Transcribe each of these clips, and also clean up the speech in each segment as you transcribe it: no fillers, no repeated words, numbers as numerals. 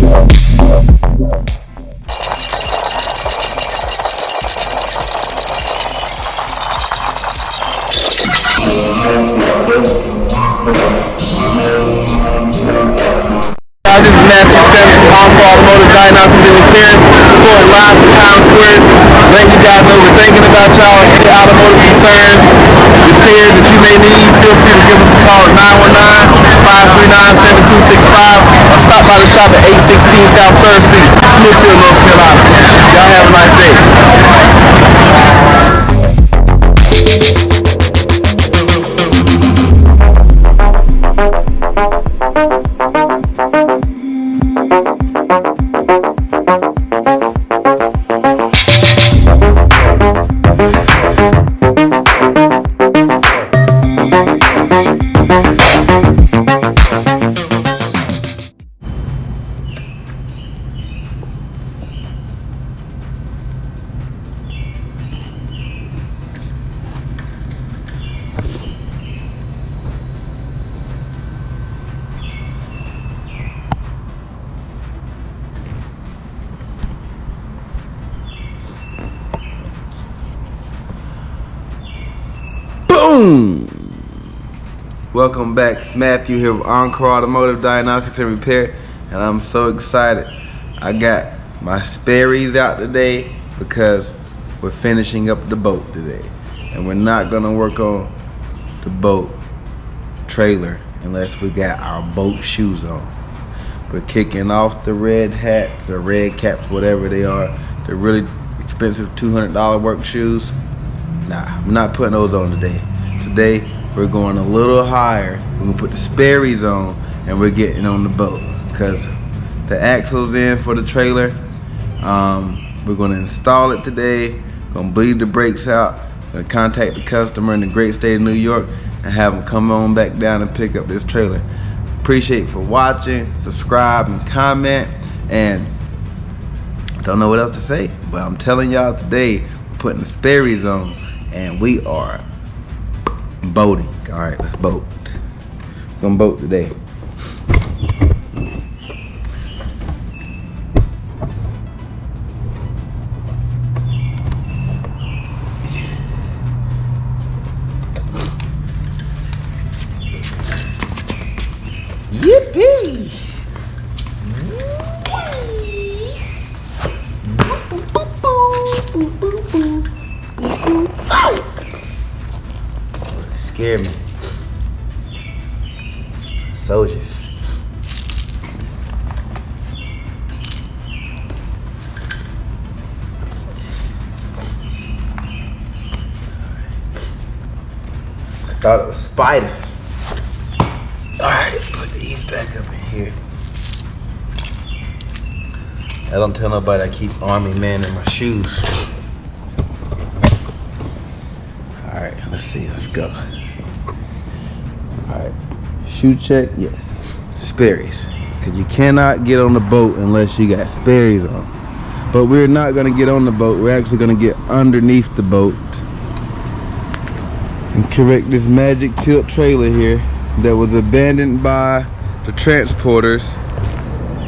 This is Matthew Sims from Untitled Automotive Diagnostics and Repair, reporting live from Times Square. Letting you guys know we're thinking about y'all. Any automotive concerns, repairs that you may need, feel free to give us a call at 919-539-7265 or stop by the shop at 816 South 3rd Street, Smithfield, North Carolina. Y'all have a nice day. Boom! Welcome back. It's Matthew here with Encore Automotive Diagnostics and Repair, and I'm so excited. I got my Sperry's out today because we're finishing up the boat today, and we're not gonna work on the boat trailer unless we got our boat shoes on. We're kicking off the red hats, the red caps, whatever they are. They're really expensive $200 work shoes. Nah, I'm not putting those on today. Today we're going a little higher. We're gonna put the Sperry's on and we're getting on the boat because the axle's in for the trailer. We're gonna install it today, gonna bleed the brakes out, gonna contact the customer in the great state of New York and have them come on back down and pick up this trailer. Appreciate you for watching, subscribe and comment, and don't know what else to say, but I'm telling y'all today we're putting the Sperry's on and we are boating. All right, let's boat. We're gonna boat today. Yippee! Scare me. Soldiers. I thought it was spiders. Alright, put these back up in here. I don't tell nobody I keep Army Man in my shoes. Alright, let's see, let's go. Alright, shoe check, yes. Sperry's. Because you cannot get on the boat unless you got Sperry's on. But we're not going to get on the boat. We're actually going to get underneath the boat and correct this magic tilt trailer here that was abandoned by the transporters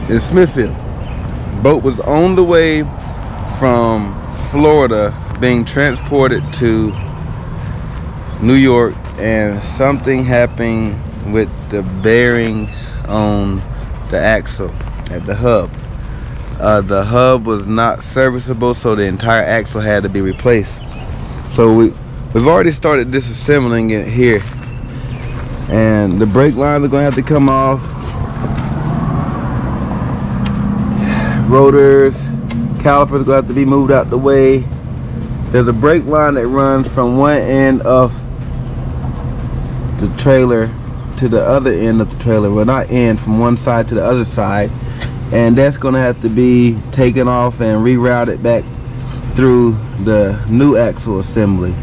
in Smithfield. Boat was on the way from Florida being transported to New York, and something happened with the bearing on the axle at the hub. The hub was not serviceable, so the entire axle had to be replaced. So we've already started disassembling it here, and the brake lines are going to have to come off. Rotors, calipers are going to have to be moved out the way. There's a brake line that runs from one end of the trailer to the other end of the trailer. Well, not end, from one side to the other side, and that's going to have to be taken off and rerouted back through the new axle assembly.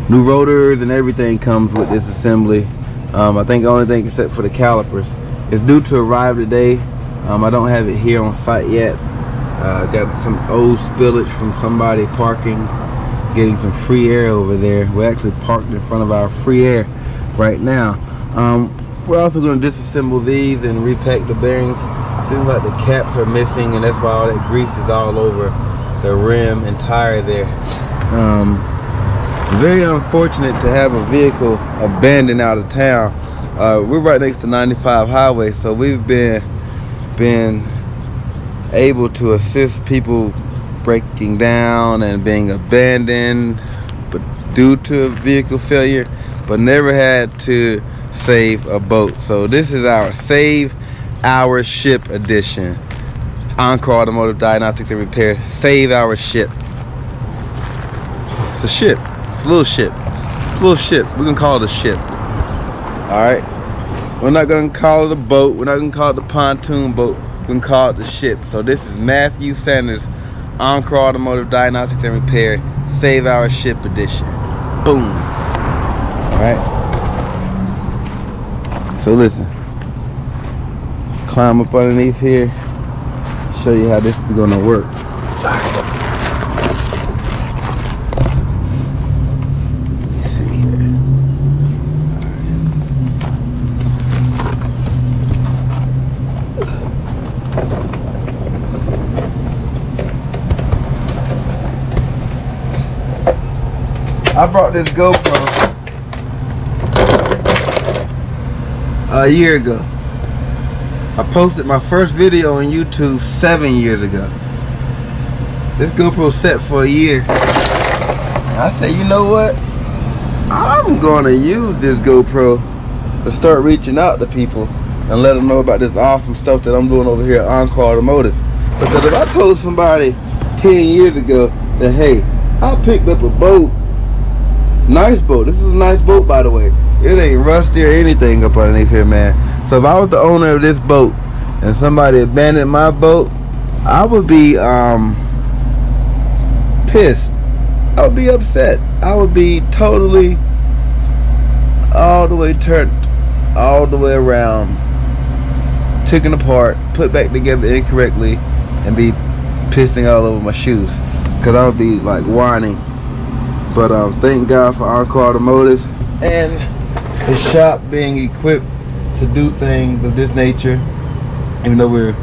New rotors and everything comes with this assembly. I think the only thing except for the calipers. It's due to arrive today. I don't have it here on site yet. Got some old spillage from somebody parking, getting some free air over there. We're actually parked in front of our free air right now. We're also going to disassemble these and repack the bearings. Seems like the caps are missing, and that's why all that grease is all over the rim and tire there. Very unfortunate to have a vehicle abandoned out of town. We're right next to 95 highway, so we've been able to assist people breaking down and being abandoned, but due to vehicle failure, but never had to save a boat. So this is our Save Our Ship edition. Encore Automotive Diagnostics and Repair. Save Our Ship. It's a ship. It's a little ship. It's a little ship. We're gonna call it a ship. Alright. We're not gonna call it a boat. We're not gonna call it the pontoon boat. We're gonna call it the ship. So this is Matthew Sanders, Encore Automotive Diagnostics and Repair. Save Our Ship edition. Boom. Alright. So listen. Climb up underneath here. Show you how this is gonna work. Let's see here. I brought this GoPro a year ago. I posted my first video on YouTube 7 years ago. This GoPro set for a year. And I said, you know what? I'm gonna use this GoPro to start reaching out to people and let them know about this awesome stuff that I'm doing over here at Encore Automotive. Because if I told somebody 10 years ago that, hey, I picked up a boat, nice boat, this is a nice boat by the way, it ain't rusty or anything up underneath here, man. So if I was the owner of this boat and somebody abandoned my boat, I would be pissed. I would be upset. I would be totally all the way turned, all the way around, taken apart, put back together incorrectly, and be pissing all over my shoes, because I would be like whining. But thank God for Encore Automotive and the shop being equipped to do things of this nature. Even though we're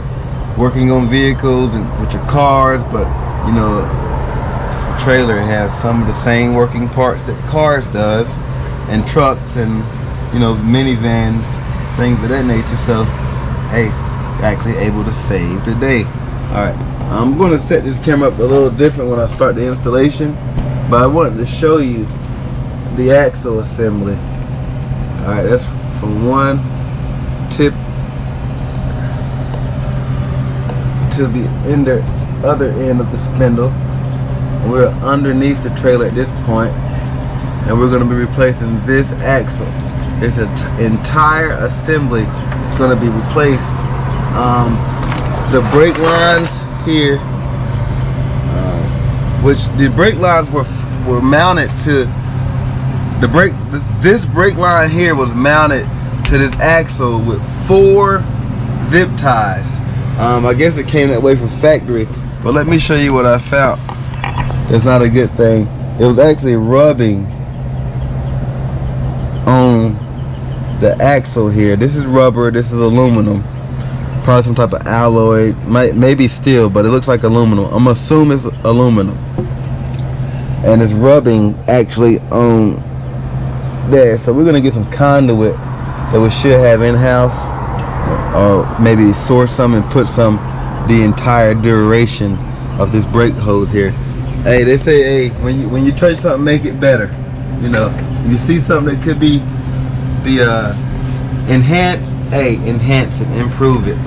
working on vehicles and with your cars, but you know, this trailer has some of the same working parts that cars does, and trucks, and you know, minivans, things of that nature. So hey, actually able to save the day. Alright, I'm going to set this camera up a little different when I start the installation, but I wanted to show you the axle assembly. Alright, that's from one tip to the other end of the spindle. And we're underneath the trailer at this point, and we're going to be replacing this axle. This entire assembly is going to be replaced. The brake lines here, which the brake lines were mounted to the brake. This brake line here was mounted to this axle with 4 zip ties. I guess it came that way from factory, but let me show you what I found. It's not a good thing. It was actually rubbing on the axle here. This is rubber, this is aluminum, probably some type of alloy, maybe steel, but it looks like aluminum. I'm assuming it's aluminum, and it's rubbing actually on there. So we're gonna get some conduit that we should have in-house, or maybe source some and put some the entire duration of this brake hose here. Hey, they say, hey, when you touch something, make it better. You know, if you see something that could be enhanced, hey, enhance it, improve it.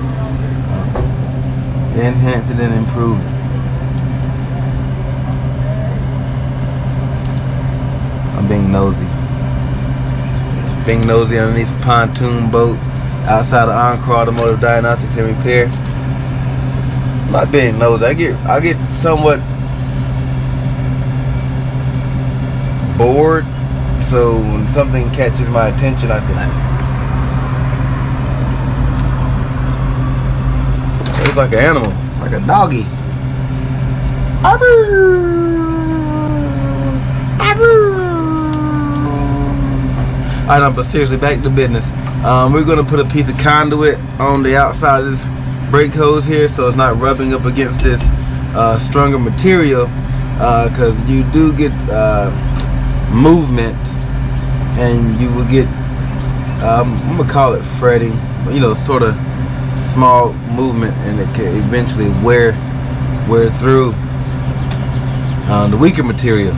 Enhance it and improve it. I'm being nosy. Being nosy underneath a pontoon boat outside of Encore Automotive Diagnostics and Repair. I'm not being nosy. I get somewhat bored, so when something catches my attention, I be like, it's like an animal, like a doggy. Alright, but seriously, back to business. We're gonna put a piece of conduit on the outside of this brake hose here, so it's not rubbing up against this stronger material, because you do get movement, and you will get I'm gonna call it fretting, you know, sort of small movement, and it can eventually wear through the weaker material.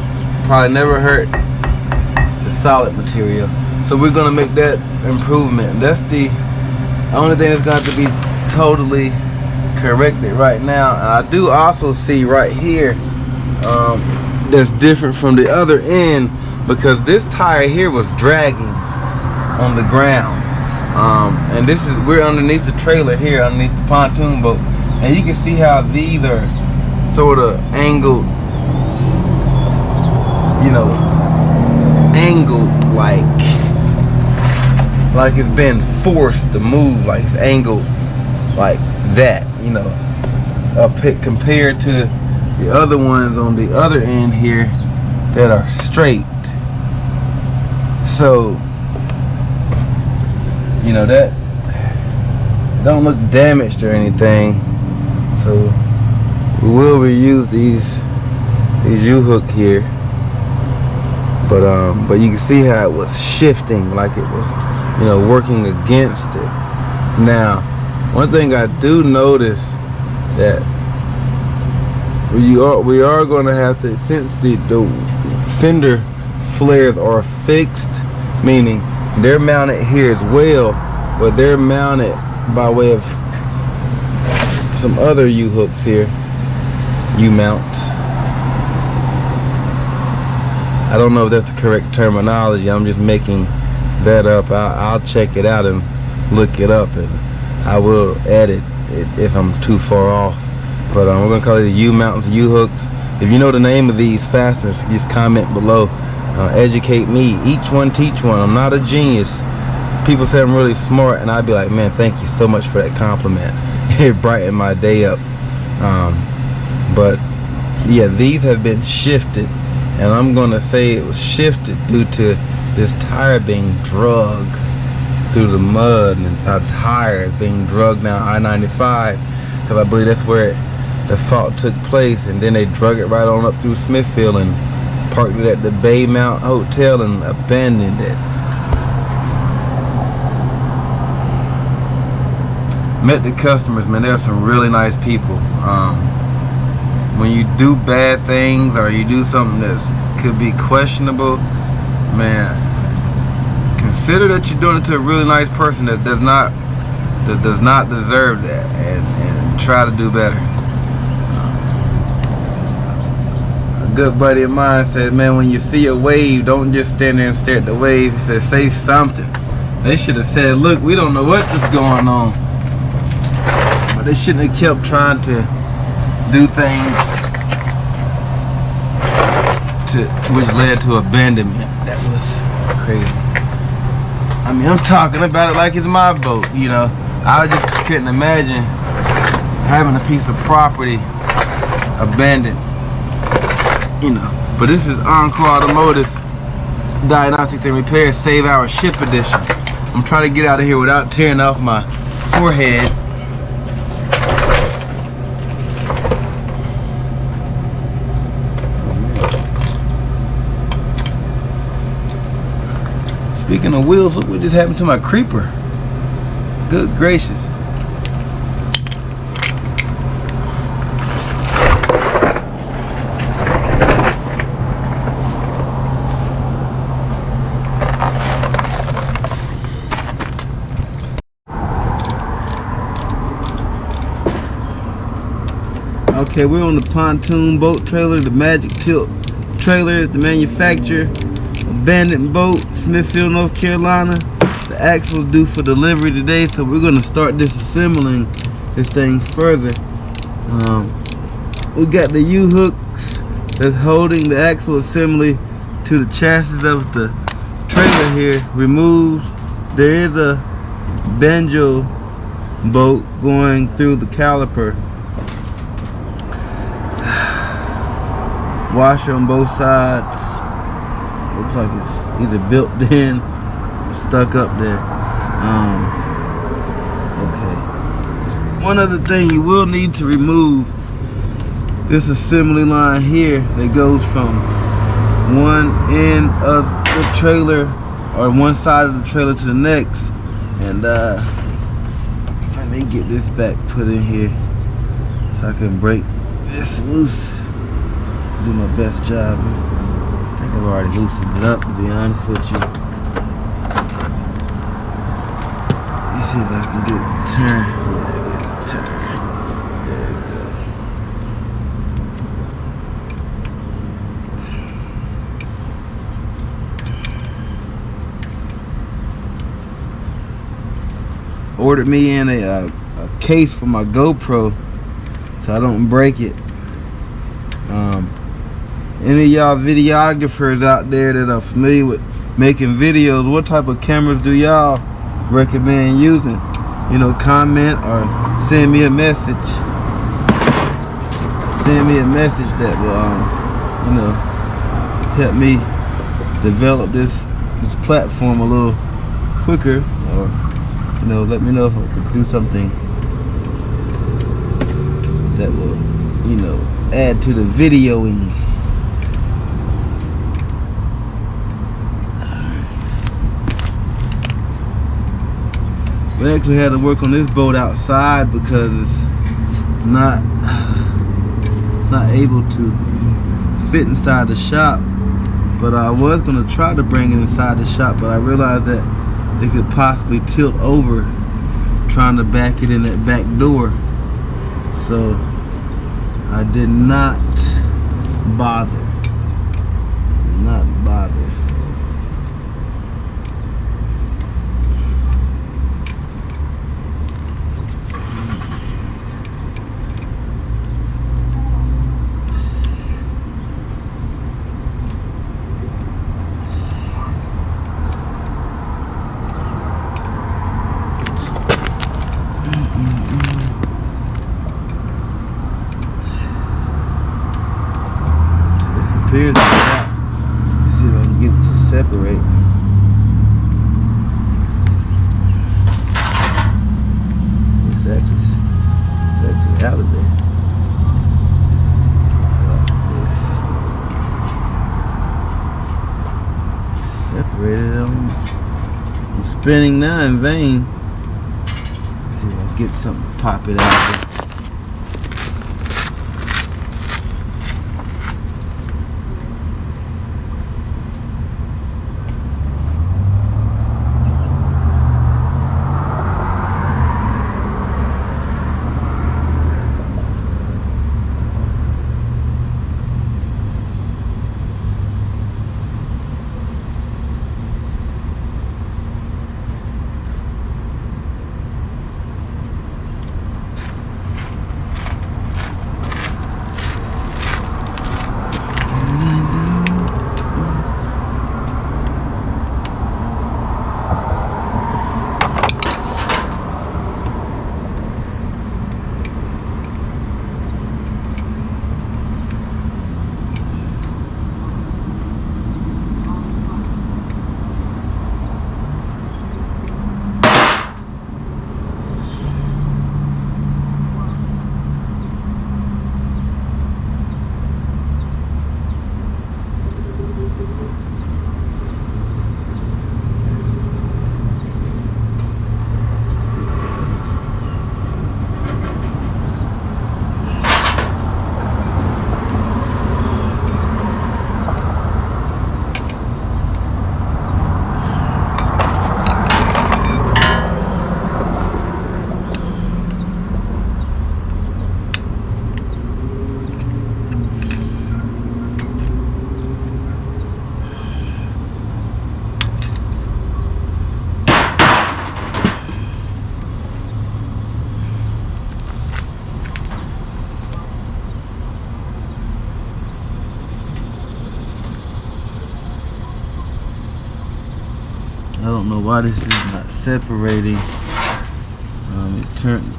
Probably never hurt the solid material. So we're gonna make that improvement. That's the only thing that's going to be totally corrected right now. And I do also see right here that's different from the other end, because this tire here was dragging on the ground. And this is, we're underneath the trailer here, underneath the pontoon boat, and you can see how these are sort of angled, you know, angled like it's been forced to move, like it's angled like that, you know, up hit compared to the other ones on the other end here that are straight. So, you know, that don't look damaged or anything. So we will reuse these U-hook here, but you can see how it was shifting, like it was, you know, working against it. Now, one thing I do notice that we are going to have to, since the fender flares are fixed, meaning they're mounted here as well, but they're mounted by way of some other U-hooks here, U-mounts. I don't know if that's the correct terminology. I'm just making that up. I'll check it out and look it up, and I will edit it if I'm too far off. But we're gonna call it the U-mounts, U-hooks. If you know the name of these fasteners, just comment below. Educate me. Each one teach one. I'm not a genius. People say I'm really smart, and I'd be like, man, thank you so much for that compliment. It brightened my day up. But yeah, these have been shifted, and I'm gonna say it was shifted due to this tire being drugged through the mud, and the tire is being drugged down I-95, because I believe that's where the fault took place, and then they drug it right on up through Smithfield and parked it at the Baymount Hotel and abandoned it. Met the customers, man. They're some really nice people. When you do bad things or you do something that could be questionable, man, consider that you're doing it to a really nice person that does not deserve that, and try to do better. A good buddy of mine said, man, when you see a wave, don't just stand there and stare at the wave. He said, say something. They should have said, look, we don't know what is going on. But they shouldn't have kept trying to do things which led to abandonment. That was crazy. I mean, I'm talking about it like it's my boat, you know. I just couldn't imagine having a piece of property abandoned, you know. But this is Encore Automotive Diagnostics and Repair Save Our Ship Edition. I'm trying to get out of here without tearing off my forehead. Speaking of wheels, look what just happened to my creeper. Good gracious. Okay, we're on the pontoon boat trailer, the Magic Tilt trailer, the manufacturer. Abandoned boat, Smithfield, North Carolina. The axle is due for delivery today, so we're going to start disassembling this thing further. We got the U-hooks that's holding the axle assembly to the chassis of the trailer here removed. There is a banjo bolt going through the caliper. Washer on both sides. Looks like it's either built in or stuck up there. Okay. One other thing you will need to remove this assembly line here that goes from one end of the trailer or one side of the trailer to the next. And let me get this back put in here so I can break this loose. Do my best job. I think I've already loosened it up, to be honest with you. Let's see if I can get it turned. Yeah, get it turned. There it goes. Ordered me in a case for my GoPro so I don't break it. Any of y'all videographers out there that are familiar with making videos, what type of cameras do y'all recommend using? You know, comment or send me a message. Send me a message that will, you know, help me develop this platform a little quicker, or you know, let me know if I could do something that will, you know, add to the videoing. We actually had to work on this boat outside because it's not able to fit inside the shop. But I was gonna try to bring it inside the shop, but I realized that it could possibly tilt over trying to back it in that back door. So I did not bother. Appears like that. Let's see if I can get it to separate. It's actually out of there. Separated. I'm spinning now in vain. Let's see if I can get something to pop it out there. I don't know why this is not separating. It turned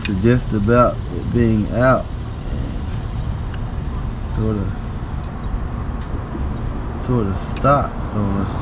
to just about it being out and sort of stopped on us.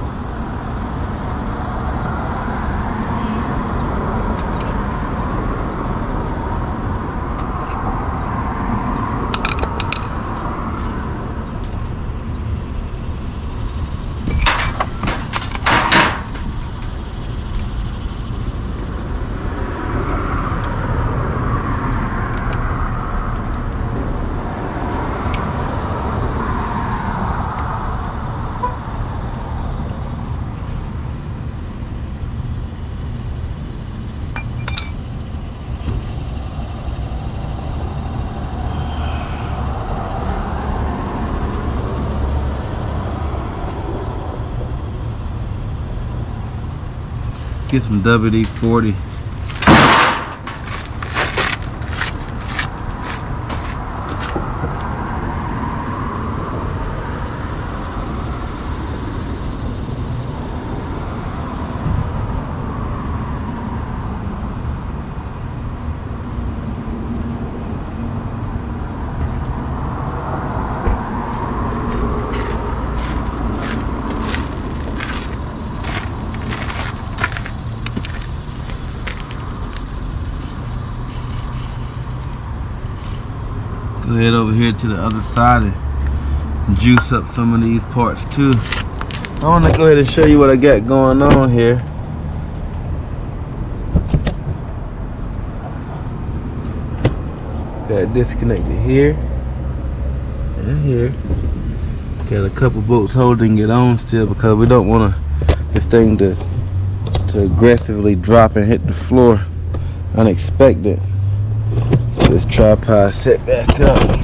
get some WD-40. Go ahead over here to the other side and juice up some of these parts too. I want to go ahead and show you what I got going on here. Got it disconnected here and here. Got a couple bolts holding it on still because we don't want this thing to aggressively drop and hit the floor unexpected. This tripod set back up.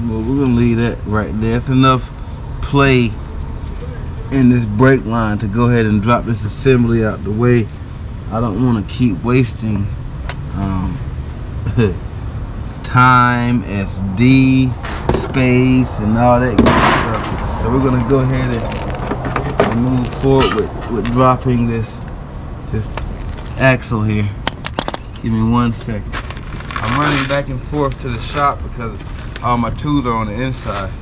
Well, we're gonna leave that right there. It's enough play in this brake line to go ahead and drop this assembly out the way. I don't want to keep wasting time, SD, space, and all that good stuff. So we're gonna go ahead and move forward with dropping this axle here. Give me 1 second. I'm running back and forth to the shop because all my tools are on the inside.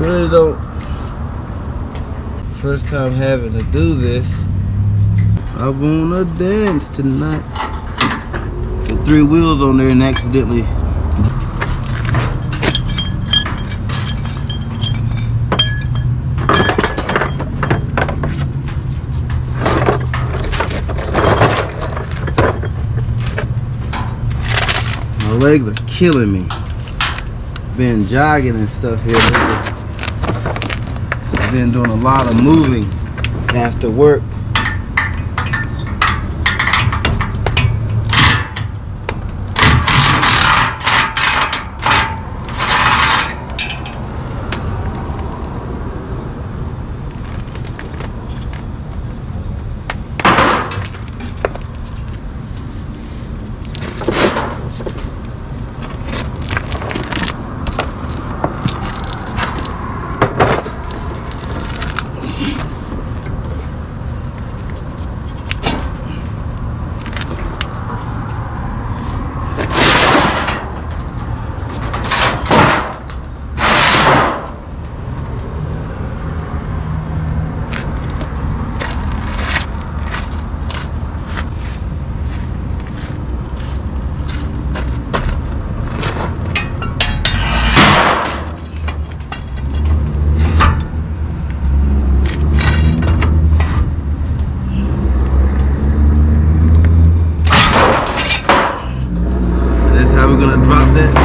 really don't. First time having to do this. I wanna dance tonight. Put 3 wheels on there and accidentally. My legs are killing me. Been jogging and stuff here lately. I've been doing a lot of moving after work.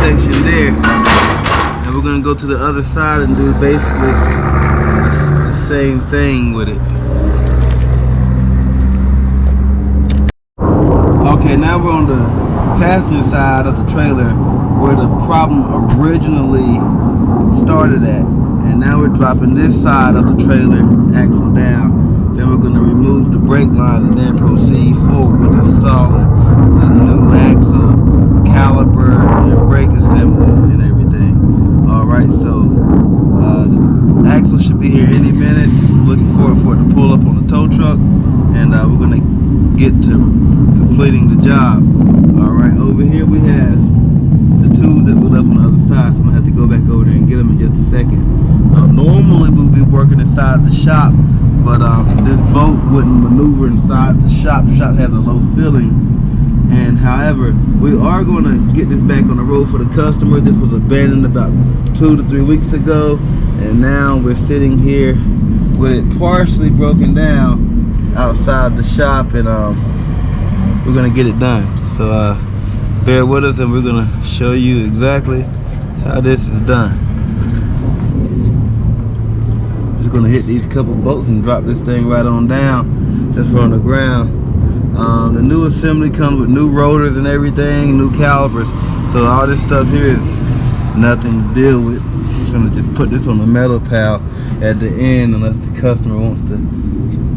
Section there, and we're gonna go to the other side and do basically the same thing with it. Okay, now we're on the passenger side of the trailer where the problem originally started at, and now we're dropping this side of the trailer axle down. Then we're gonna remove the brake lines and then proceed forward with installing the new axle, caliper, and brake assembly and everything. Alright, so the axle should be here any minute. Looking forward for it to pull up on the tow truck, and we're going to get to completing the job. Alright, over here we have the tools that we left on the other side, so I'm going to have to go back over there and get them in just a second. Normally we'll be working inside the shop, but this boat wouldn't maneuver inside the shop. The shop has a low ceiling. And however, we are going to get this back on the road for the customer. This was abandoned about 2 to 3 weeks ago, and now we're sitting here with it partially broken down outside the shop, and we're going to get it done. So bear with us, and we're going to show you exactly how this is done. Just going to hit these couple bolts and drop this thing right on down. Just on the ground. The new assembly comes with new rotors and everything, new calipers. So all this stuff here is nothing to deal with. I'm gonna just put this on the metal pal at the end unless the customer wants to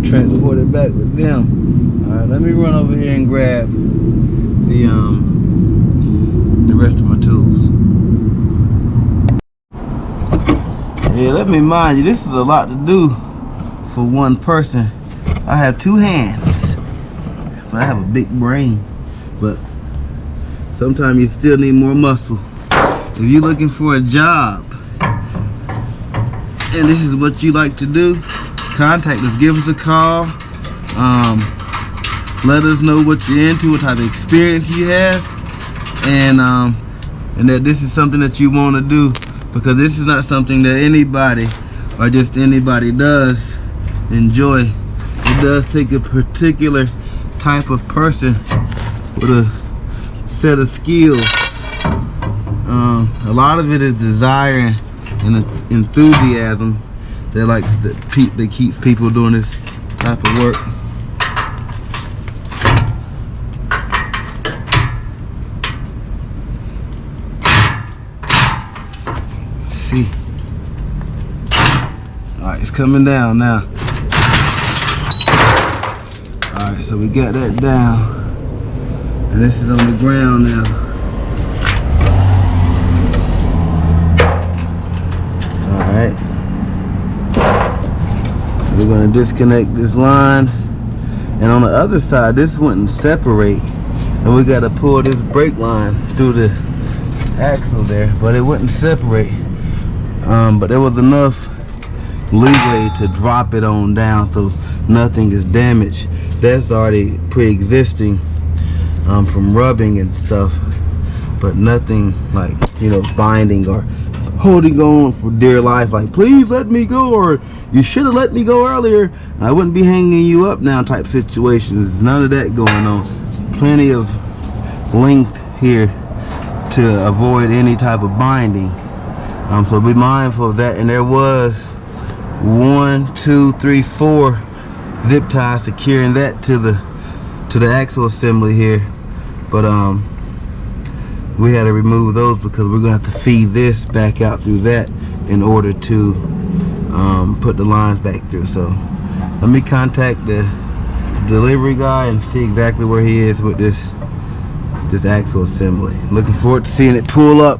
transport it back with them. All right, let me run over here and grab the rest of my tools. Yeah, let me mind you, this is a lot to do for one person. I have 2 hands. I have a big brain, but sometimes you still need more muscle. If you're looking for a job and this is what you like to do, contact us, give us a call, let us know what you're into, what type of experience you have, and that this is something that you want to do, because this is not something that anybody or just anybody does enjoy. It does take a particular type of person with a set of skills. A lot of it is desire and enthusiasm that keeps people doing this type of work. Let's see. All right, it's coming down now. Alright, so we got that down, and this is on the ground now. Alright, we're going to disconnect these lines, and on the other side this wouldn't separate, and we got to pull this brake line through the axle there, but it wouldn't separate. but there was enough leeway to drop it on down so nothing is damaged. That's already pre-existing from rubbing and stuff, but nothing like, you know, binding or holding on for dear life, like please let me go, or you should have let me go earlier, I wouldn't be hanging you up now type situations. None of that going on. Plenty of length here to avoid any type of binding, so be mindful of that. And there was 1, 2, 3, 4 zip ties securing that to the axle assembly here, but we had to remove those because we're gonna have to feed this back out through that in order to put the lines back through. So let me contact the delivery guy and see exactly where he is with this axle assembly. Looking forward to seeing it pull up.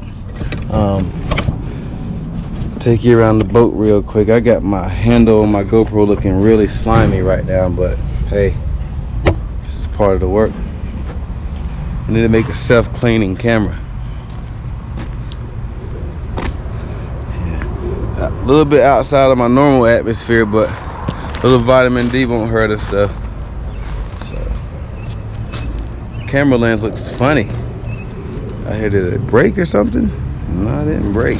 Take you around the boat real quick. I got my handle on my GoPro looking really slimy right now, but hey, this is part of the work. I need to make a self-cleaning camera. Yeah. A little bit outside of my normal atmosphere, but a little vitamin D won't hurt us though. So, camera lens looks funny. I hear, did it break or something? No, it didn't break.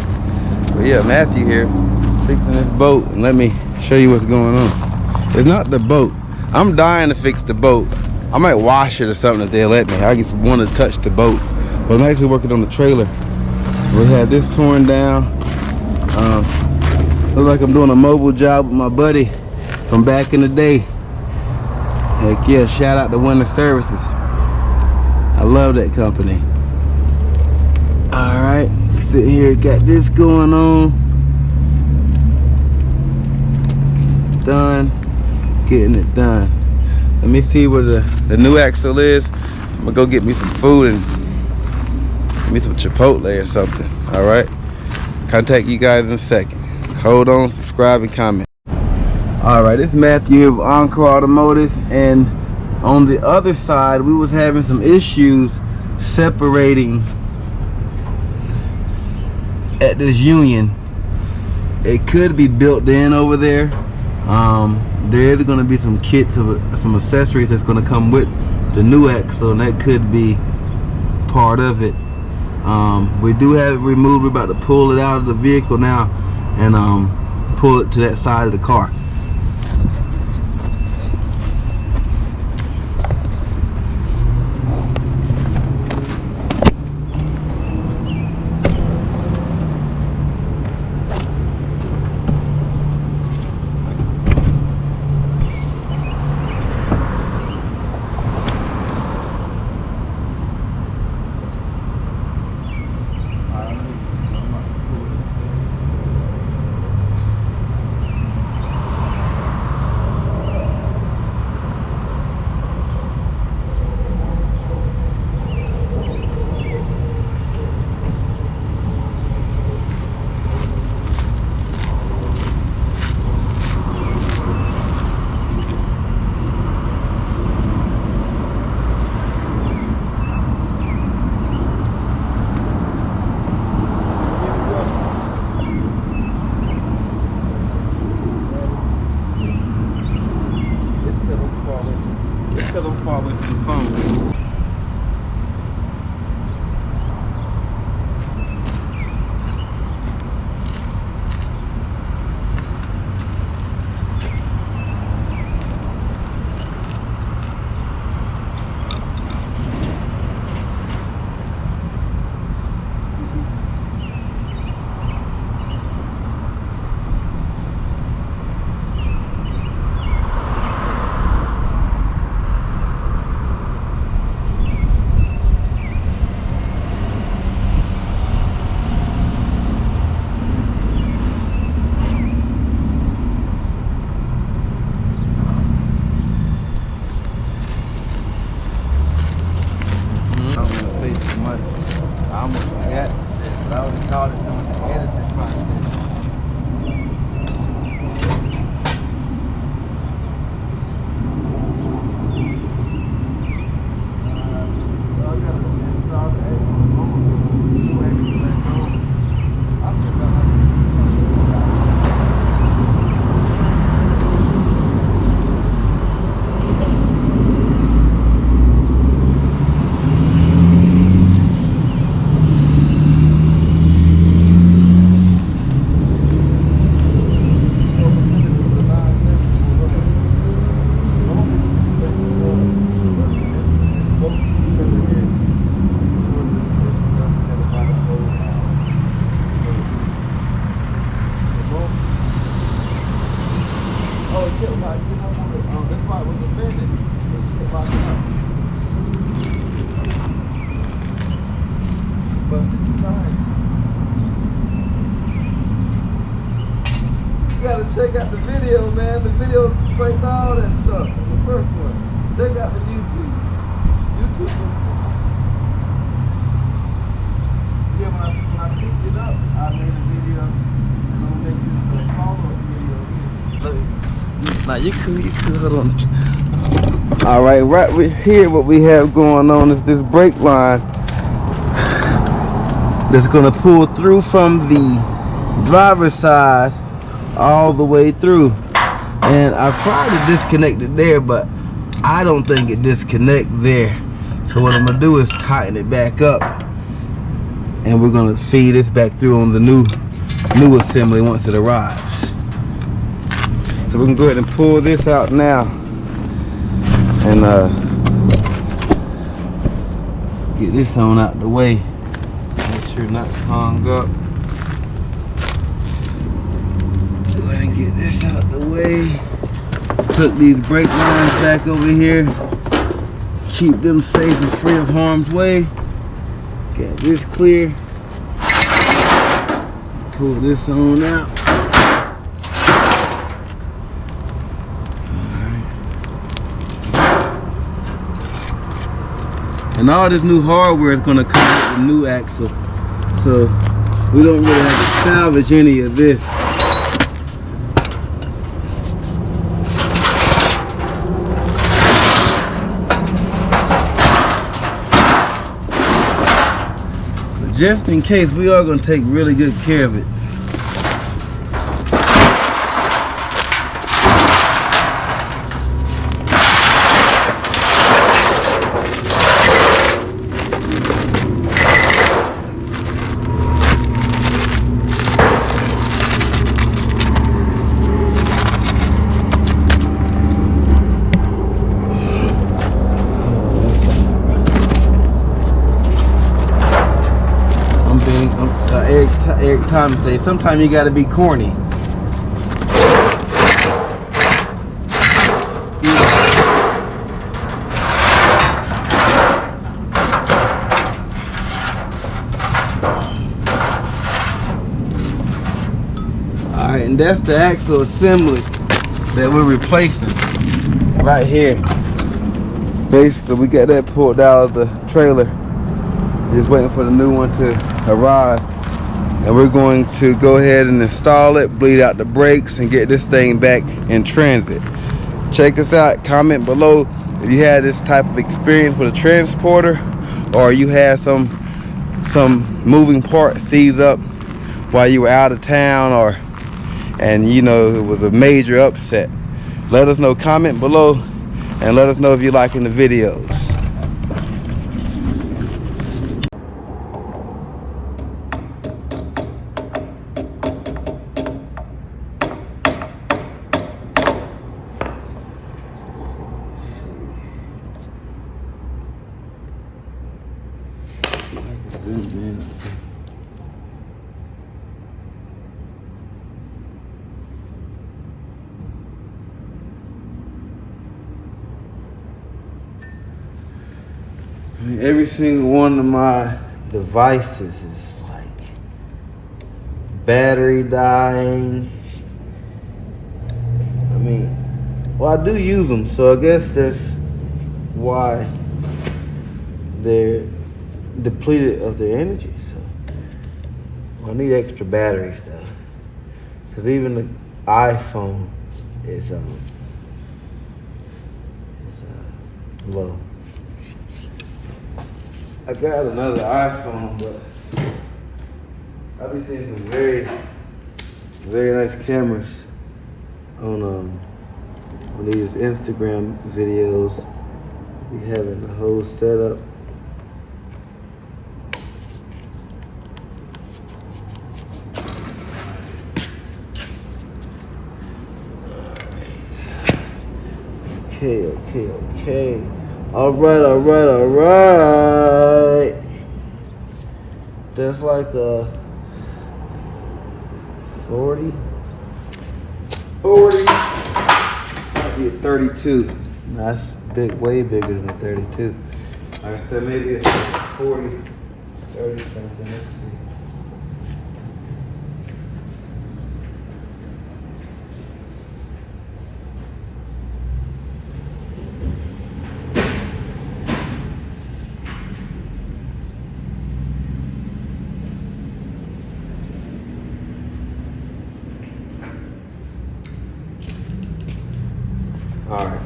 But yeah, Matthew here, fixing this boat, and let me show you what's going on. It's not the boat. I'm dying to fix the boat. I might wash it or something if they'll let me. I just want to touch the boat. But I'm actually working on the trailer. We had this torn down. Looks like I'm doing a mobile job with my buddy from back in the day. Heck yeah, shout out to Winter Services. I love that company. Alright, sit here, got this going on. Done. Getting it done. Let me see where the new axle is. I'm gonna go get me some food and get me some Chipotle or something. Alright? Contact you guys in a second. Hold on, subscribe, and comment. Alright, this is Matthew of Encore Automotive, and on the other side we was having some issues separating at this union. It could be built in over there. There is going to be some kits of some accessories that's going to come with the new axle, and that could be part of it. We do have it removed. We're about to pull it out of the vehicle now and pull it to that side of the car. Don't fall away from the phone. video, man. The video explained all that stuff. The first one. Check out the YouTube. Yeah, when I picked it up, I made a video, and I'm gonna make this a follow-up video here. Now you could hold on. All right, here, what we have going on is this brake line that's gonna pull through from the driver's side all the way through. And I tried to disconnect it there, but I don't think it disconnect there. So what I'm gonna do is tighten it back up, and we're gonna feed this back through on the new assembly once it arrives. So we can go ahead and pull this out now, and get this on out the way. Make sure not hung up. Go ahead and get this out the way. Took these brake lines back over here. Keep them safe and free of harm's way. Got this clear. Pull this on out. And all this new hardware is going to come with the new axle, so we don't really have to salvage any of this. But just in case, we are going to take really good care of it. Eric Thomas say sometimes you gotta be corny. Alright, and that's the axle assembly that we're replacing right here. Basically, we got that pulled out of the trailer. Just waiting for the new one to arrive. And we're going to go ahead and install it, bleed out the brakes, and get this thing back in transit. Check us out. Comment below if you had this type of experience with a transporter, or you had some moving part seize up while you were out of town, and you know it was a major upset. Let us know. Comment below and let us know if you're liking the videos. I mean, every single one of my devices is like battery dying. I mean, well, I do use them, so I guess that's why they're depleted of their energy. So I need extra batteries though, because even the iPhone is low. I got another iPhone, but I've been seeing some very nice cameras on these Instagram videos. Be having the whole setup. Okay. All right. That's like a 40. Might be a 32. That's way bigger than a 32. Like I said, maybe a 40, 30 something. Let's see.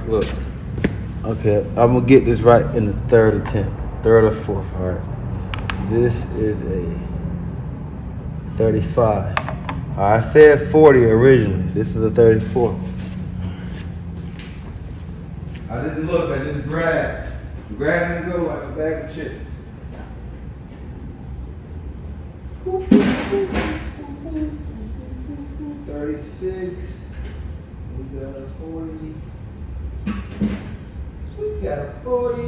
Look. Okay, I'm gonna get this right in the third attempt. Third or fourth, all right. This is a 35. I said 40 originally. This is a 34. I didn't look, I just grabbed. Grab and go like a bag of chips. 36. We got a 40. We got a 40.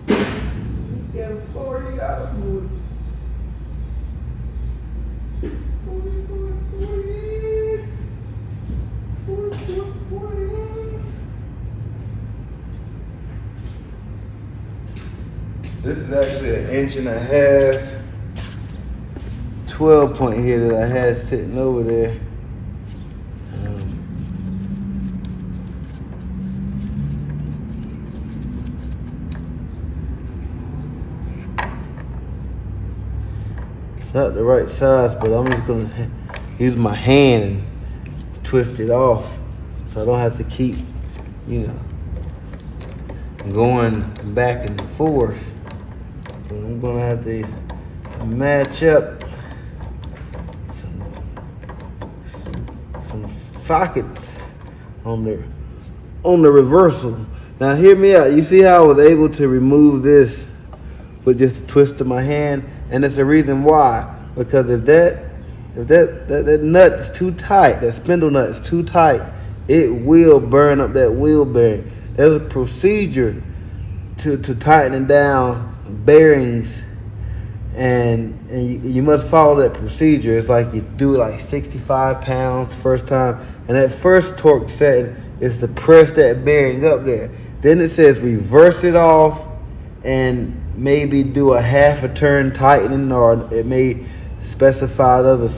We got a 40 out of wood. 40. This is actually an inch and a half 12 point here that I had sitting over there. Not the right size, but I'm just gonna use my hand and twist it off so I don't have to keep, going back and forth. But I'm gonna have to match up some sockets on the reversal. Now hear me out. You see how I was able to remove this with just a twist of my hand? And it's a reason why. Because if that nut is too tight, that spindle nut is too tight, it will burn up that wheel bearing. There's a procedure to tightening down bearings, and you must follow that procedure. It's like you do like 65 pounds the first time, and that first torque setting is to press that bearing up there. Then it says reverse it off and maybe do a half a turn tightening, or it may specify other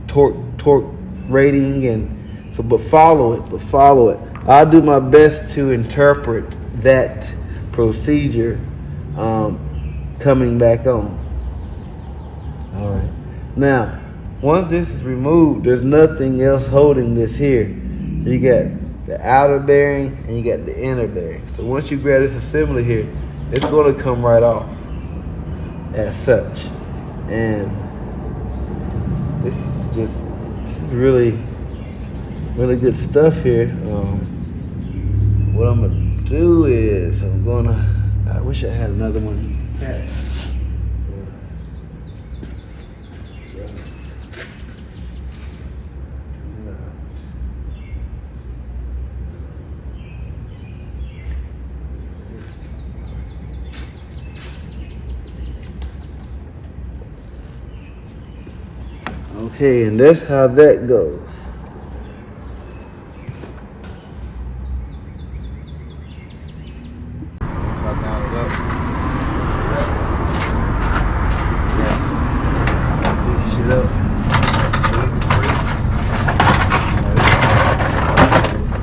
torque rating, and so but follow it. I'll do my best to interpret that procedure coming back on. All right. Now, once this is removed, there's nothing else holding this here. You got the outer bearing and you got the inner bearing. So once you grab this assembly here, it's going to come right off as such. And this is really good stuff here. What I'm gonna do is I wish I had another one. Okay, and that's how that goes. Once I mount it up, pick shit up.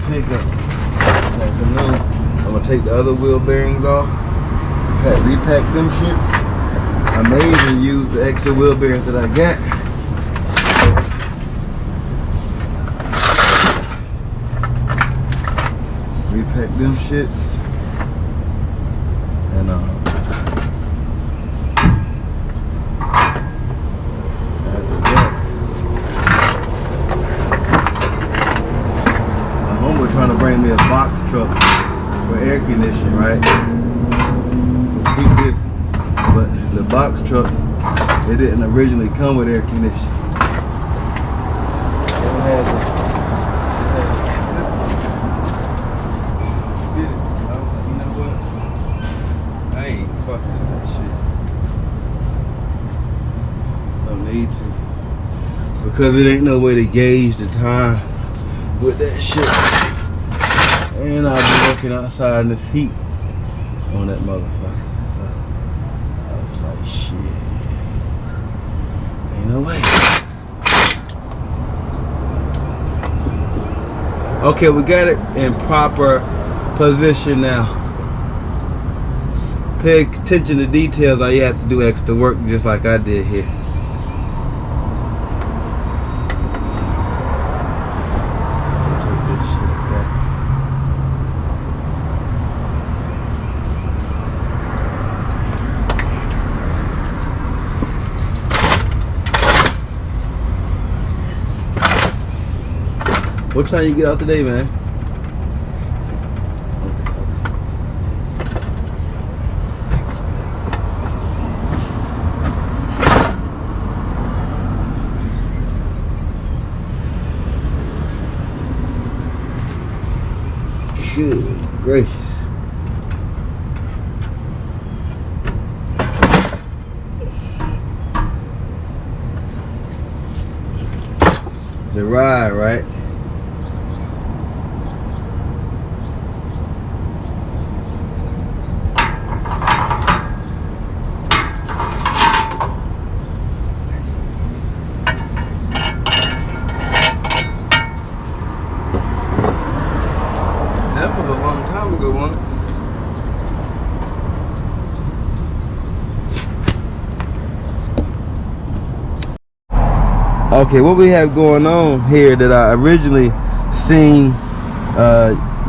Pick up. I'm gonna take the other wheel bearings off. Repack them shits. I may even use the extra wheel bearings that I got. Repack them shits, and after that, my homeboy trying to bring me a box truck for air conditioning, right? We'll keep this, but the box truck, it didn't originally come with air conditioning. It had need to, because it ain't no way to gauge the time with that shit, and I'll be working outside in this heat on that motherfucker. So I was like, shit, ain't no way. Okay, we got it in proper position now. Pay attention to details. All you have to do extra work, just like I did here. Take this shit back What time you get out today, man? Good gracious. The ride, right? That was a long time ago, wasn't it? Okay, what we have going on here that I originally seen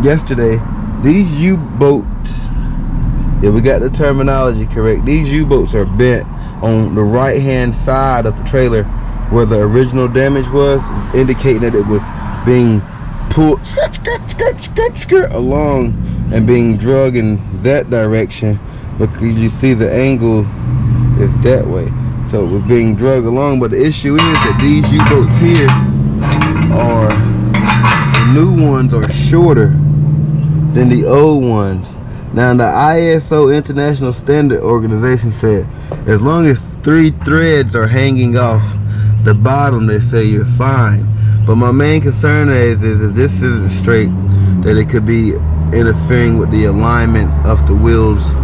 yesterday, these U-boats, if we got the terminology correct, these U-boats are bent on the right hand side of the trailer where the original damage was, indicating that it was being pulled along and being dragged in that direction, because you see the angle is that way. So we're being dragged along, but the issue is that these U-boats here are, the new ones are shorter than the old ones. Now the ISO International Standard Organization said as long as 3 threads are hanging off the bottom, they say you're fine. But my main concern is if this isn't straight, that it could be interfering with the alignment of the wheels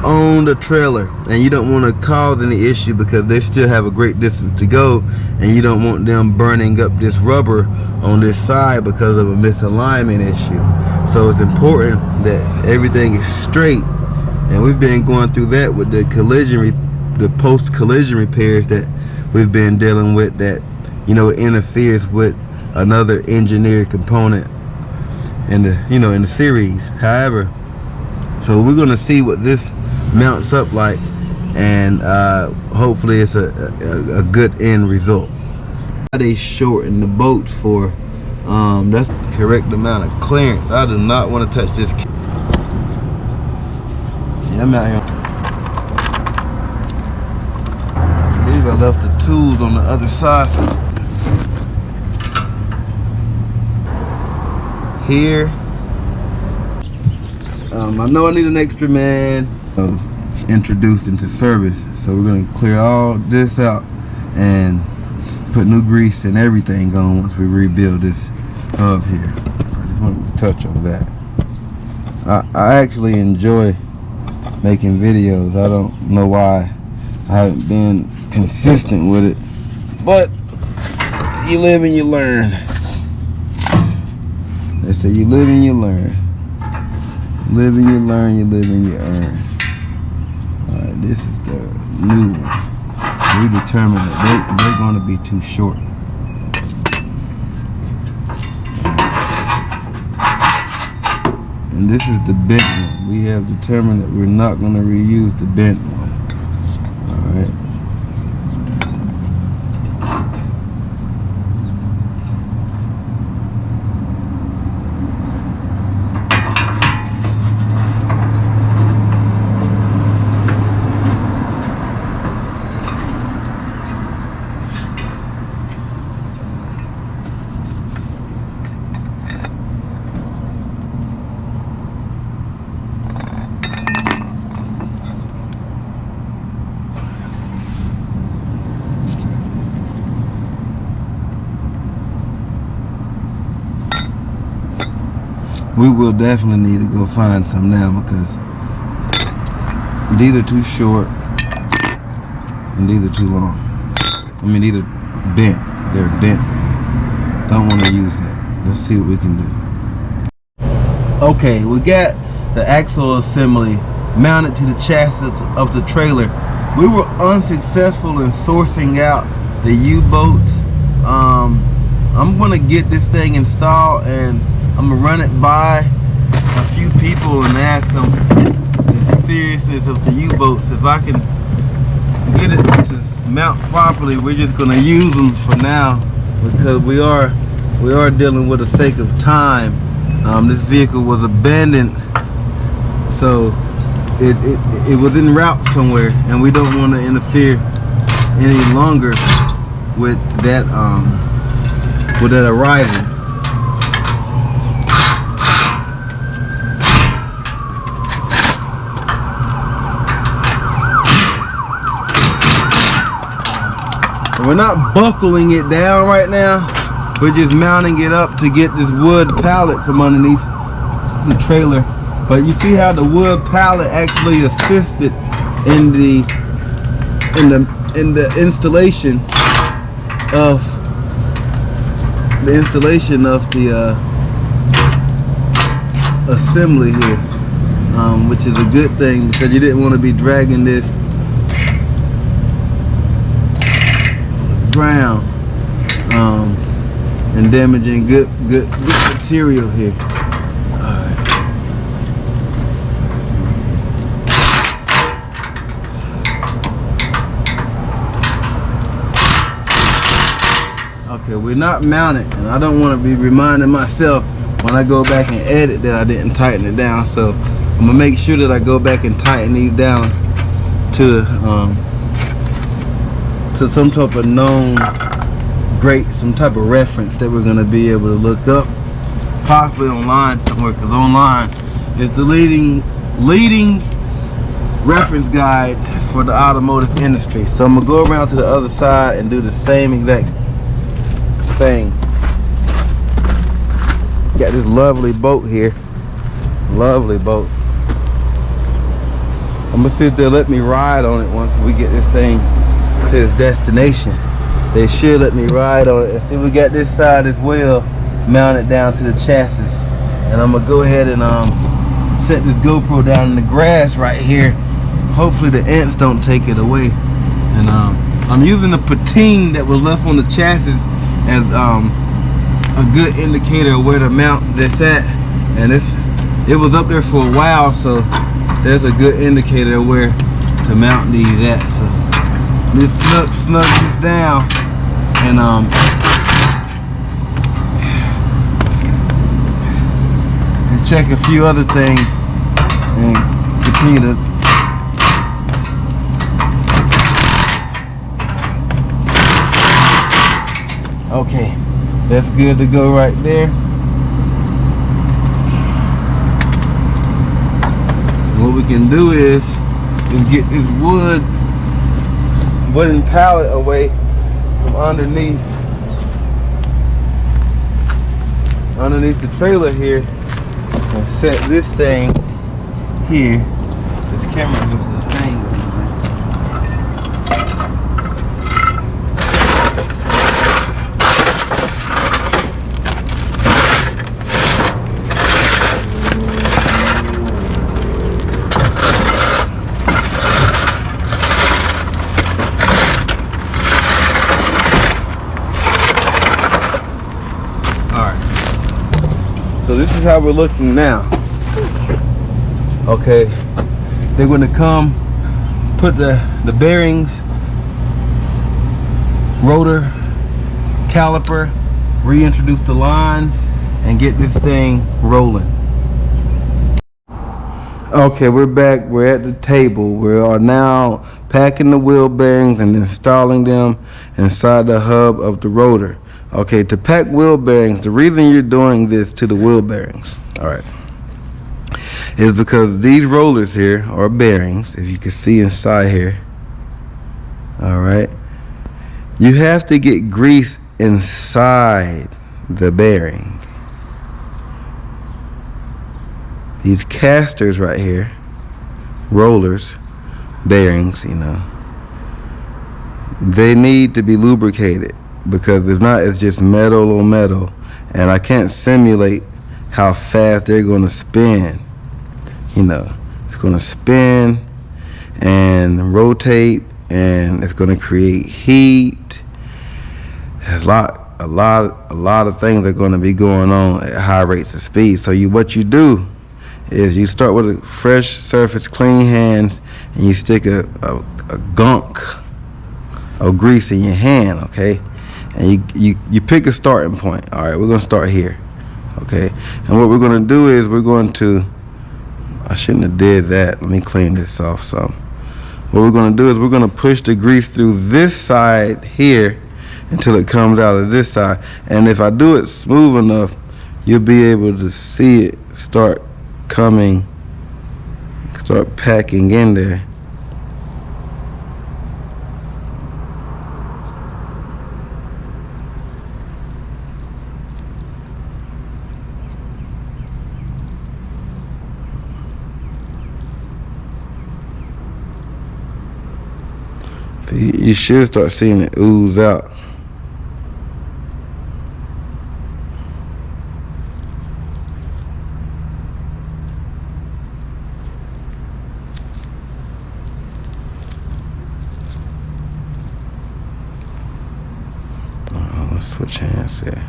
on the trailer, and you don't want to cause any issue because they still have a great distance to go, and you don't want them burning up this rubber on this side because of a misalignment issue. So it's important that everything is straight, and we've been going through that with the the post-collision repairs that we've been dealing with, that, you know, interferes with another engineered component in the, you know, in the series. However, so we're gonna see what this mounts up like, and hopefully it's a good end result. They shorten the boats for that's the correct amount of clearance. I do not want to touch this. Yeah, I'm out here. I believe I left the tools on the other side. Here, I know I need an extra man introduced into service, so we're going to clear all this out and put new grease and everything on once we rebuild this hub here. I just wanted to touch on that. I actually enjoy making videos. I don't know why I haven't been consistent with it, but you live and you learn. They say you live and you learn. Live and you learn, you live and you earn. Alright, this is the new one. We determined that they're going to be too short. And this is the bent one. We have determined that we're not going to reuse the bent one. Alright. We will definitely need to go find some now, because these are too short and these are too long. I mean, these are bent. They're bent, man. Don't want to use that. Let's see what we can do. Okay, we got the axle assembly mounted to the chassis of the trailer. We were unsuccessful in sourcing out the U-boats. I'm gonna get this thing installed, and I'm gonna run it by a few people and ask them the seriousness of the U-boats. If I can get it to mount properly, we're just gonna use them for now, because we are we are dealing with the sake of time. This vehicle was abandoned, so it was en route somewhere, and we don't want to interfere any longer with that arrival. We're not buckling it down right now. We're just mounting it up to get this wood pallet from underneath the trailer. But you see how the wood pallet actually assisted in the installation of the assembly here, which is a good thing because you didn't want to be dragging this ground and damaging good material here. Okay, we're not mounted, and I don't want to be reminding myself when I go back and edit that I didn't tighten it down. So I'm gonna make sure that I go back and tighten these down to some type of known some type of reference that we're gonna be able to look up, possibly online somewhere, because online is the leading reference guide for the automotive industry. So I'm gonna go around to the other side and do the same exact thing. Got this lovely boat here, lovely boat. I'm gonna see if they'll let me ride on it once we get this thing to its destination. They should let me ride on it. And see, we got this side as well mounted down to the chassis, and I'm gonna go ahead and set this GoPro down in the grass right here. Hopefully the ants don't take it away. And I'm using the patine that was left on the chassis as a good indicator of where to mount this at, and it was up there for a while, so there's a good indicator of where to mount these at. So let's snug this down and check a few other things and continue to okay, that's good to go right there. What we can do is get this wooden pallet away from underneath the trailer here and set this thing here. This camera looks the thing. So this is how we're looking now. Okay, they're going to come put the bearings, rotor, caliper, reintroduce the lines, and get this thing rolling. Okay, we're back. We're at the table. We are now packing the wheel bearings and installing them inside the hub of the rotor. Okay, to pack wheel bearings, the reason you're doing this to the wheel bearings, all right, is because these rollers here are bearings. If you can see inside here, all right, you have to get grease inside the bearing. These casters right here, rollers, bearings, you know, they need to be lubricated, because if not, it's just metal on metal, and I can't simulate how fast they're going to spin. You know, it's going to spin and rotate, and it's going to create heat. There's a lot of things are going to be going on at high rates of speed. So what you do is you start with a fresh surface, clean hands, and you stick a gunk of grease in your hand, okay? and you pick a starting point. All right, we're gonna start here. Okay, and what we're gonna do is we're going to, I shouldn't have did that. Let me clean this off some. What we're gonna do is we're gonna push the grease through this side here until it comes out of this side. And if I do it smooth enough, you'll be able to see it start packing in there. See, you should start seeing it ooze out. Let's switch hands here.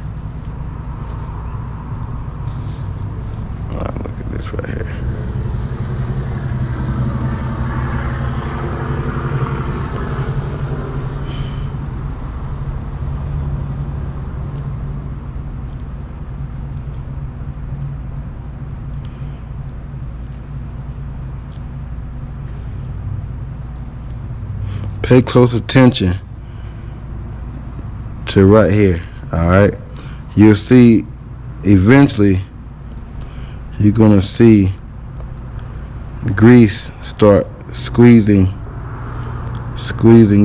Look at this right here. Pay close attention to right here. All right, you'll see eventually you're gonna see grease start squeezing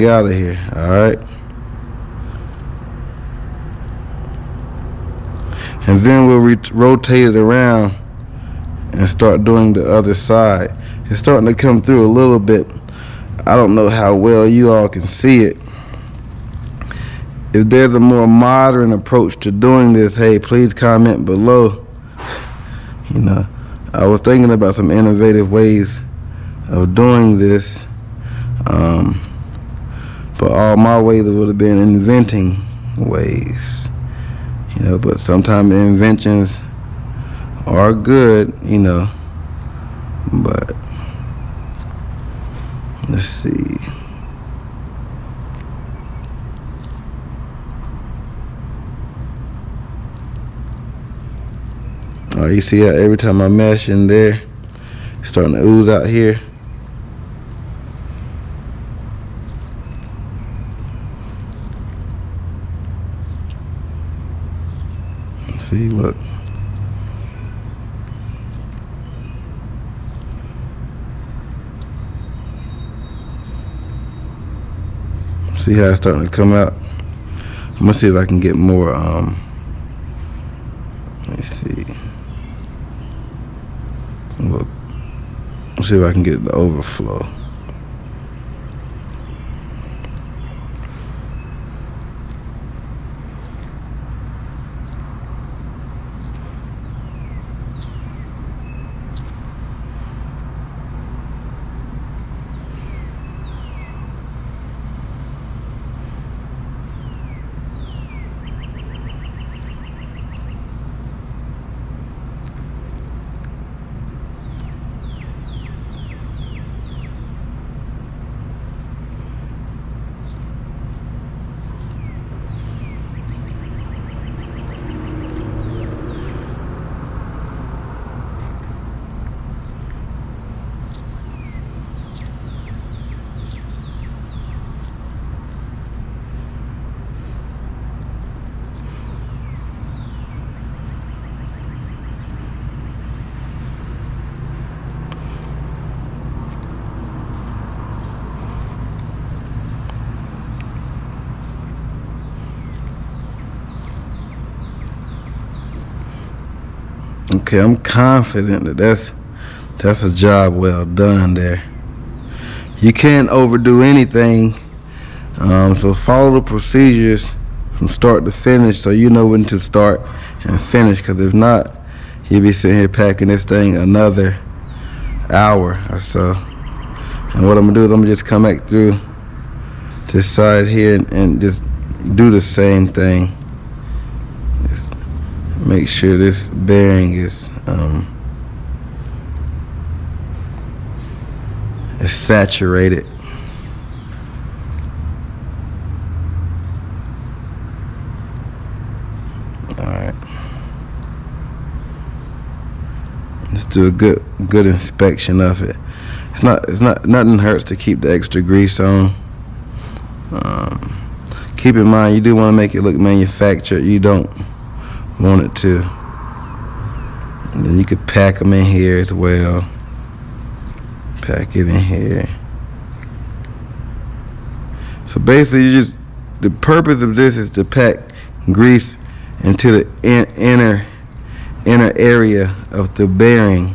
out of here. All right, and then we'll rotate it around and start doing the other side. It's starting to come through a little bit. I don't know how well you all can see it. If there's a more modern approach to doing this, hey, please comment below. You know, I was thinking about some innovative ways of doing this, but all my ways would have been inventing ways. You know, but sometimes inventions are good, you know, but let's see. All right, you see how every time I mesh in there, it's starting to ooze out here. See, look. See how it's starting to come out? I'm gonna see if I can get more, let me see. Look, let's see if I can get the overflow. Okay, I'm confident that that's a job well done there. You can't overdo anything, so follow the procedures from start to finish so you know when to start and finish, because if not, you'll be sitting here packing this thing another hour or so. And what I'm gonna do is I'm gonna just come back through this side here and just do the same thing. Just make sure this bearing is saturated. Just do a good inspection of it. Nothing hurts to keep the extra grease on. Keep in mind, you do want to make it look manufactured. You don't want it to. And then you could pack them in here as well. Pack it in here. So basically, the purpose of this is to pack grease into the inner area of the bearing.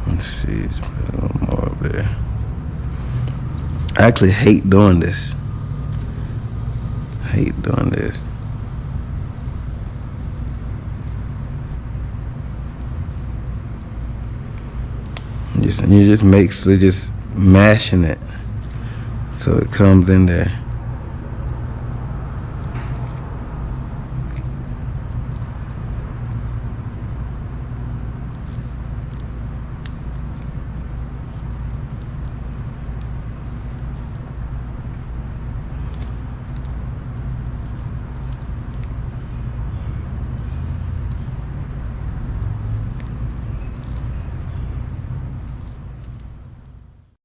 Let's see, let's put a little more over there. I actually hate doing this. You just basically just mashing it so it comes in there.